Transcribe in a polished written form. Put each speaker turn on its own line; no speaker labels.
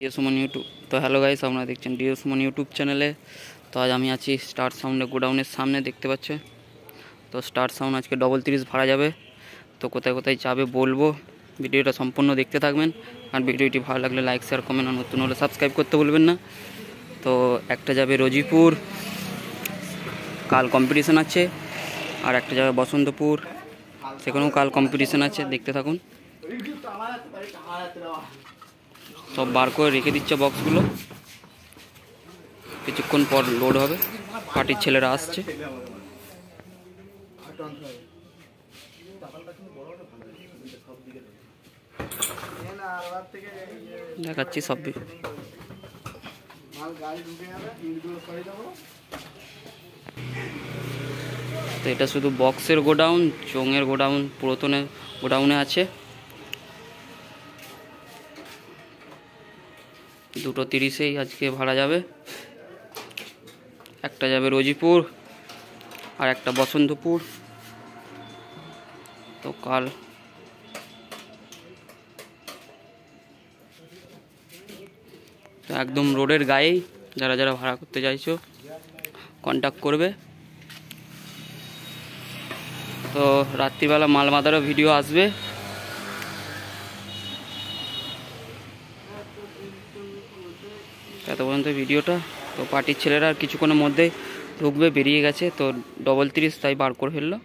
Deo Suman YouTube. তো hello guys, আপনারা দেখছেন ডিও সুমন ইউটিউব চ্যানেলে। তো আজ আমি আছি স্টার সাউন্ডে গোডাউনের সামনে, দেখতে পাচ্ছ। তো স্টার সাউন্ড আজকে 30 ভাড়া যাবে। তো কোথায় কোথায় যাবে বলবো, ভিডিওটা সম্পূর্ণ দেখতে থাকবেন। আর ভিডিওটি ভালো লাগলে লাইক শেয়ার কমেন্ট আর নতুন হলে সাবস্ক্রাইব করতে বলবেন না। তো একটা যাবে রোজিপুর, কাল কম্পিটিশান আছে। আর একটা যাবে বসন্তপুর, সেখানেও কাল কম্পিটিশান আছে, দেখতে থাকুন। সব বার করে রেখে দিচ্ছে বক্সগুলো, কিছুক্ষণ পর লোড হবে। পার্টির ছেলেরা আসছে। দেখাচ্ছি সব। তো এটা শুধু বক্সের গোডাউন, চোঙের গোডাউন পুরাতনের গোডাউনে আছে। 2:30 আজকে ভাড়া যাবে। একটা যাবে রোজিপুর আর একটা বসন্তপুর। তো কাল একদম রোডের গায়েই, যারা যারা ভাড়া করতে চাইছো কন্ট্যাক্ট করবে। তো রাত্রিবেলা মাল মাদারও ভিডিও আসবে। এত পর্যন্ত ভিডিওটা। তো পার্টির ছেলেরা কিছুক্ষণের মধ্যেই ঢুকবে, বেরিয়ে গেছে। তো 30 তাই বার করে ফেললো।